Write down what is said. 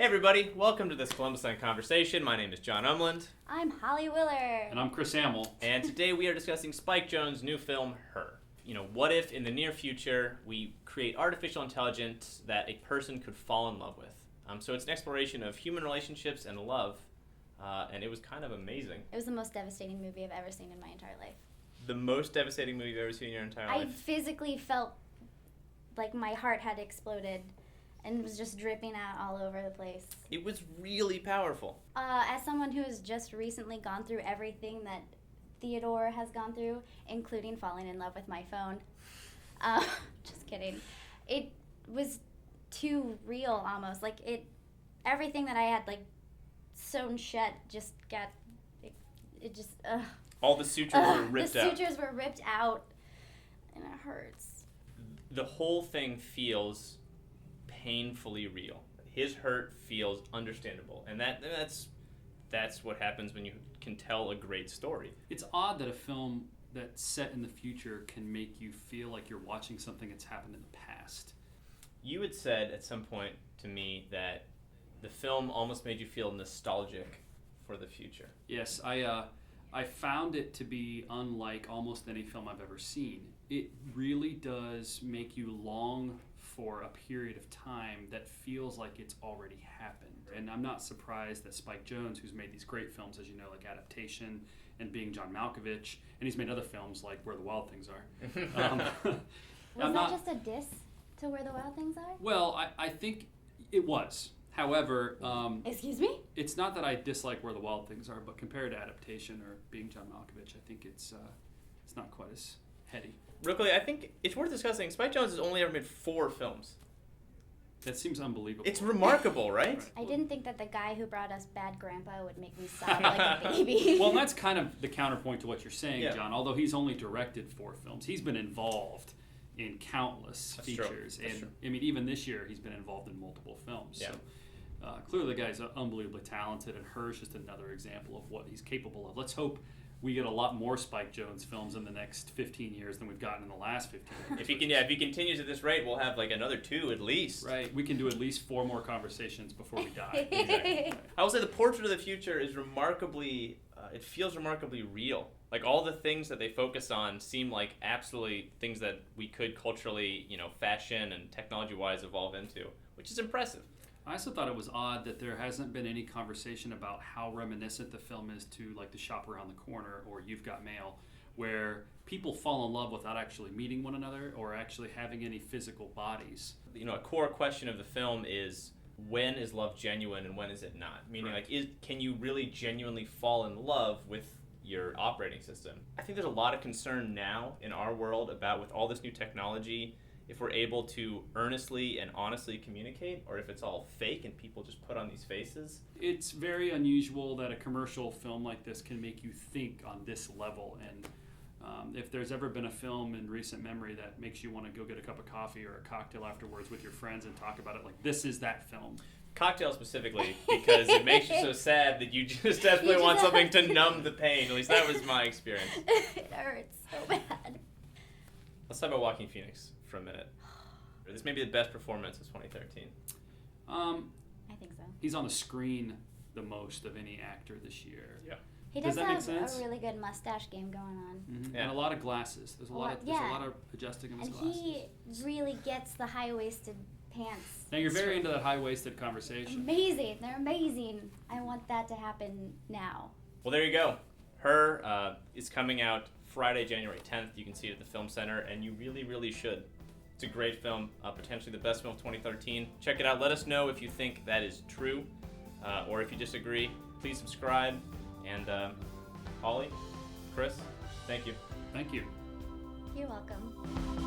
everybody, welcome to this Columbusland conversation. My name is John Umland. I'm Holly Willard. And I'm Chris Hamill. And today we are discussing Spike Jonze's new film, Her. What if in the near future we create artificial intelligence that a person could fall in love with? So it's an exploration of human relationships and love, and it was kind of amazing. It was the most devastating movie I've ever seen in my entire life. The most devastating movie you've ever seen in your entire life? I physically felt like my heart had exploded and was just dripping out all over the place. It was really powerful. As someone who has just recently gone through everything that Theodore has gone through, including falling in love with my phone, just kidding. It was too real almost. Everything that I had sewn shut just got, it just, All the sutures were ripped out. The sutures were ripped out, and it hurts. The whole thing feels painfully real. His hurt feels understandable, and that's what happens when you can tell a great story. It's odd that a film that's set in the future can make you feel like you're watching something that's happened in the past. You had said at some point to me that the film almost made you feel nostalgic for the future. Yes, I found it to be unlike almost any film I've ever seen. It really does make you long for a period of time that feels like it's already happened. And I'm not surprised that Spike Jonze, who's made these great films, as you know, like Adaptation and Being John Malkovich, and he's made other films like Where the Wild Things Are. Was that just a diss to Where the Wild Things Are? Well, I think it was. However, Excuse me? It's not that I dislike Where the Wild Things Are, but compared to Adaptation or Being John Malkovich, I think it's not quite as heady. Real quickly, I think it's worth discussing. Spike Jonze has only ever made 4 films. That seems unbelievable. It's remarkable, right? I didn't think that the guy who brought us Bad Grandpa would make me sob like a baby. Well, and that's kind of the counterpoint to what you're saying, Yeah. John. Although he's only directed 4 films, he's been involved in countless That's features. true. That's And true. I mean, even this year, he's been involved in multiple films. Yeah. So clearly the guy's unbelievably talented, and Her's just another example of what he's capable of. Let's hope we get a lot more Spike Jonze films in the next 15 years than we've gotten in the last 15 years. If he continues at this rate, we'll have another 2 at least. Right, we can do at least 4 more conversations before we die. Exactly. I will say the portrait of the future is remarkably, it feels remarkably real. All the things that they focus on seem like absolutely things that we could culturally, fashion and technology-wise evolve into, which is impressive. I also thought it was odd that there hasn't been any conversation about how reminiscent the film is to The Shop Around the Corner or You've Got Mail, where people fall in love without actually meeting one another or actually having any physical bodies. A core question of the film is, when is love genuine and when is it not? Meaning, Right. Can you really genuinely fall in love with your operating system? I think there's a lot of concern now in our world about, with all this new technology, if we're able to earnestly and honestly communicate, or if it's all fake and people just put on these faces. It's very unusual that a commercial film like this can make you think on this level, and if there's ever been a film in recent memory that makes you want to go get a cup of coffee or a cocktail afterwards with your friends and talk about it, this is that film. Cocktail specifically, because it makes you so sad that you just desperately want something to numb the pain. At least that was my experience. It hurts so bad. Let's talk about Joaquin Phoenix for a minute. This may be the best performance of 2013. I think so. He's on the screen the most of any actor this year. Yeah. He Does does that make have sense? a really good mustache game going on. Mm-hmm. Yeah. And a lot of glasses. There's a lot of adjusting of his And glasses. he really gets the high-waisted pants. Now you're very into that high-waisted conversation. Amazing. They're amazing. I want that to happen now. Well, there you go. Her is coming out Friday, January 10th. You can see it at the Film Center, and you really, really should. It's a great film, potentially the best film of 2013. Check it out. Let us know if you think that is true, or if you disagree. Please subscribe. And Holly, Chris, thank you. Thank you. You're welcome.